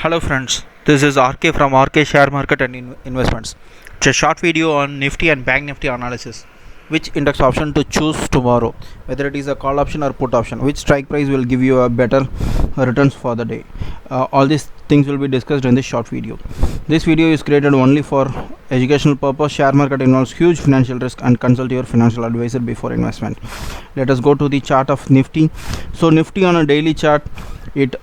Hello friends, this is RK from RK Share Market and Investments. It's a short video on Nifty and Bank Nifty analysis. Which index option to choose tomorrow, whether it is a call option or put option, which strike price will give you a better returns for the day. All these things will be discussed in this short video. This video is created only for educational purpose. Share market involves huge financial risk and consult your financial advisor before investment. Let us go to the chart of Nifty. So Nifty on a daily chart, it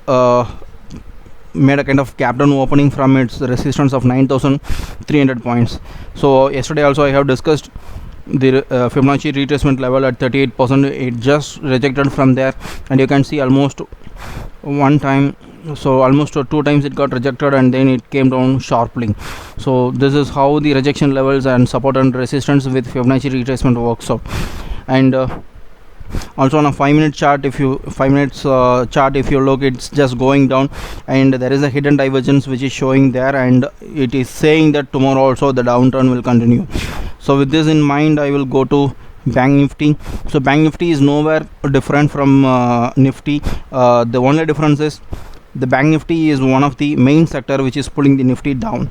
made a kind of gap down opening from its resistance of 9,300 points. So yesterday also I have discussed the Fibonacci retracement level at 38%. It just rejected from there, and you can see almost one time, so almost two times it got rejected, and then it came down sharply. So this is how the rejection levels and support and resistance with Fibonacci retracement works out. And also on a 5-minute chart, if you look, it's just going down, and there is a hidden divergence which is showing there, and it is saying that tomorrow also the downturn will continue. So with this in mind, I will go to Bank Nifty. So Bank Nifty is nowhere different from Nifty. The only difference is the Bank Nifty is one of the main sector which is pulling the Nifty down.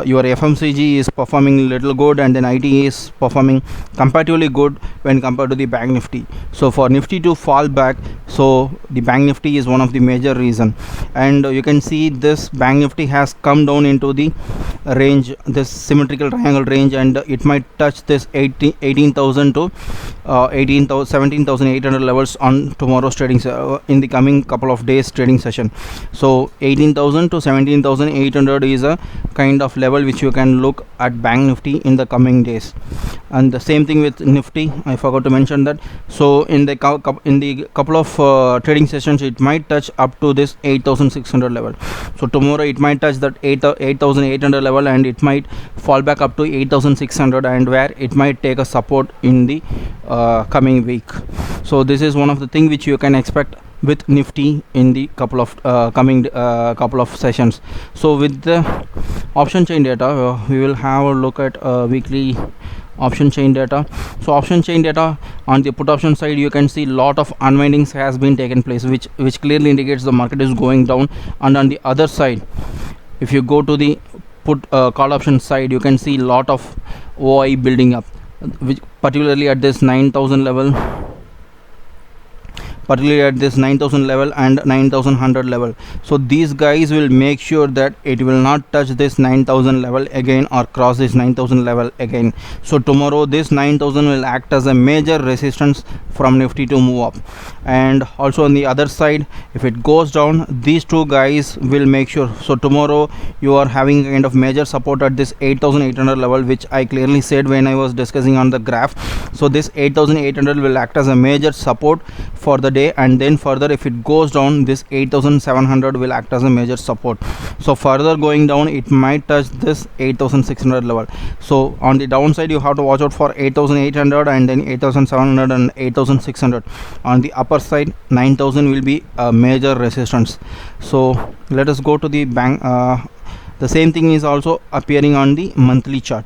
Your FMCG is performing little good, and then IT is performing comparatively good when compared to the Bank Nifty. So for Nifty to fall back, so the Bank Nifty is one of the major reason. And you can see this Bank Nifty has come down into the range, this symmetrical triangle range, and it might touch this 18,000 to 17,800 levels on tomorrow's trading in the coming couple of days trading session. So 18,000 to 17,800 is a kind of level which you can look at Bank Nifty in the coming days. And the same thing with Nifty, I forgot to mention that. So in the couple of trading sessions, it might touch up to this 8,600 level. So tomorrow it might touch that 8,800 level, and it might fall back up to 8,600, and where it might take a support in the coming week. So this is one of the things which you can expect with Nifty in the couple of coming couple of sessions. So with the option chain data, we will have a look at weekly option chain data. So option chain data on the put option side, you can see lot of unwindings has been taken place, which clearly indicates the market is going down. And on the other side, if you go to the put call option side, you can see lot of OI building up, which particularly at this 9,000 level, level and 9,100 level. So these guys will make sure that it will not touch this 9,000 level again or cross this 9,000 level again. So tomorrow this 9,000 will act as a major resistance from Nifty to move up. And also on the other side, if it goes down, these two guys will make sure. So tomorrow you are having kind of major support at this 8,800 level, which I clearly said when I was discussing on the graph. So this 8,800 will act as a major support for the day, and then further if it goes down, this 8,700 will act as a major support. So further going down, it might touch this 8,600 level. So on the downside, you have to watch out for 8,800, and then 8,700 and 8,600. On the upper side, 9,000 will be a major resistance. So let us go to the bank. The same thing is also appearing on the monthly chart.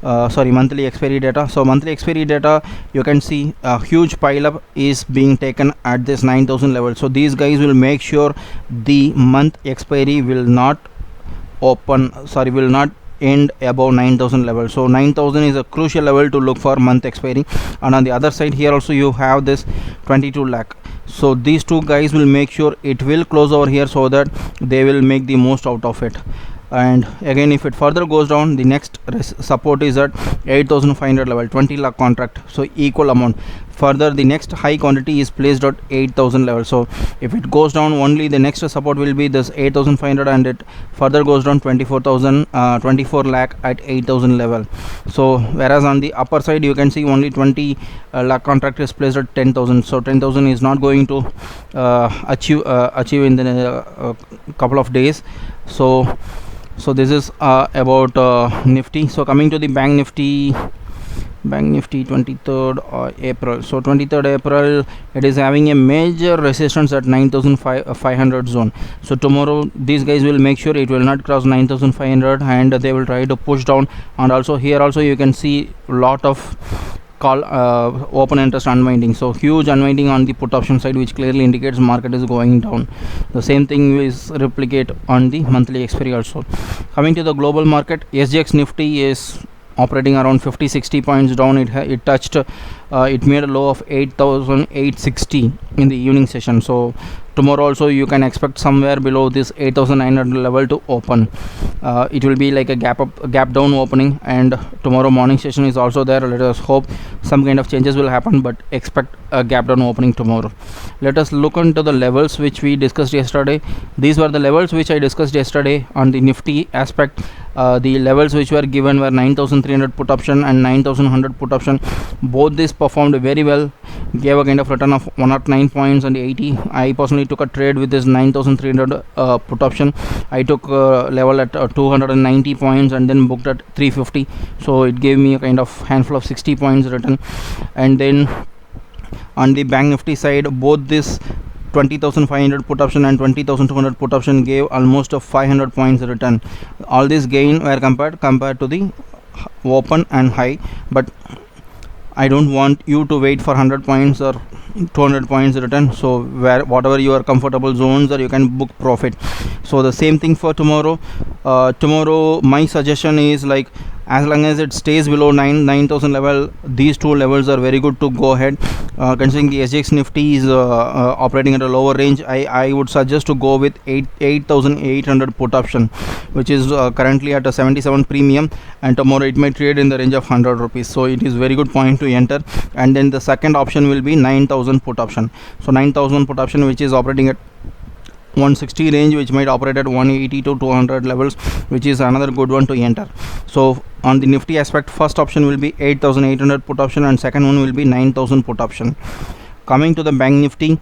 Monthly expiry data. So monthly expiry data, you can see a huge pile up is being taken at this 9,000 level. So these guys will make sure the month expiry will not end above 9,000 level. So 9,000 is a crucial level to look for month expiry. And on the other side here also you have this 22 lakh. So these two guys will make sure it will close over here, so that they will make the most out of it. And again, if it further goes down, the next support is at 8,500 level, 20 lakh contract, so equal amount. Further the next high quantity is placed at 8,000 level. So if it goes down, only the next support will be this 8,500, and it further goes down 24 lakh at 8,000 level. So whereas on the upper side, you can see only 20 lakh contract is placed at 10,000. So 10,000 is not going to achieve in the couple of days. So this is about Nifty. So coming to the Bank Nifty 23rd April. So 23rd April, it is having a major resistance at 9,500 zone. So tomorrow these guys will make sure it will not cross 9,500, and they will try to push down. And also here also you can see lot of call open interest unwinding. So huge unwinding on the put option side, which clearly indicates market is going down. The same thing is replicate on the monthly expiry also. Coming to the global market, SGX Nifty is operating around 50-60 points down. It touched it made a low of 8,860 in the evening session. So tomorrow also you can expect somewhere below this 8,900 level to open. It will be like a gap down opening, and tomorrow morning session is also there. Let us hope some kind of changes will happen, but expect a gap down opening tomorrow. Let us look into the levels which we discussed yesterday. These were the levels which I discussed yesterday on the Nifty aspect. The levels which were given were 9,300 put option and 9,100 put option. Both this performed very well, gave a kind of return of 109 points and 80. I personally took a trade with this 9,300 put option. I took level at 290 points and then booked at 350. So it gave me a kind of handful of 60 points return. And then on the Bank Nifty side, both this 20,500 put option and 20,200 put option gave almost a 500 points return. All this gain were compared to the open and high, but I don't want you to wait for 100 points or 200 points return. So whatever your comfortable zones are, you can book profit. So the same thing for tomorrow. Tomorrow my suggestion is like, as long as it stays below 9,000 level, these two levels are very good to go ahead. Considering the SGX Nifty is operating at a lower range, I would suggest to go with 8,800 put option, which is currently at a 77 premium, and tomorrow it may trade in the range of 100 rupees. So it is very good point to enter. And then the second option will be 9,000 put option. So 9,000 put option, which is operating at 160 range, which might operate at 180 to 200 levels, which is another good one to enter. So on the Nifty aspect, first option will be 8,800 put option and second one will be 9,000 put option. Coming to the Bank Nifty,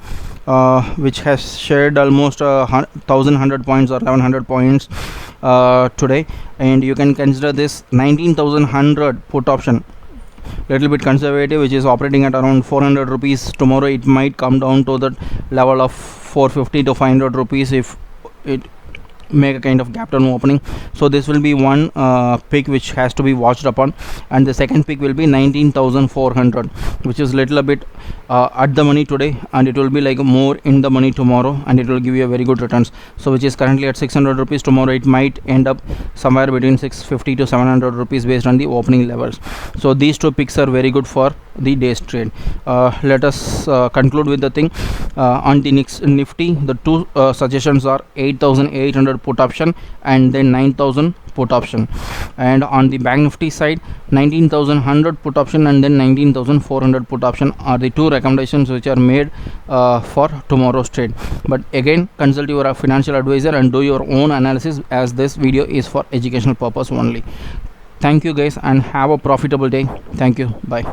which has shared almost 1,100 points or 1,100 points today, and you can consider this 19,100 put option little bit conservative, which is operating at around 400 rupees. Tomorrow it might come down to the level of 450 to 500 rupees if it make a kind of gap down opening. So this will be one pick which has to be watched upon, and the second pick will be 19,400, which is little bit at the money today, and it will be like more in the money tomorrow, and it will give you a very good returns. So which is currently at 600 rupees. Tomorrow it might end up somewhere between 650 to 700 rupees based on the opening levels. So these two picks are very good for the day's trade. Let us conclude with the thing. On the next Nifty, the two suggestions are 8,800 put option and then 9,000 put option, and on the Bank Nifty side, 19,100 put option and then 19,400 put option are the two recommendations which are made for tomorrow's trade. But again, consult your financial advisor and do your own analysis, as this video is for educational purpose only. Thank you guys, and have a profitable day. Thank you. Bye.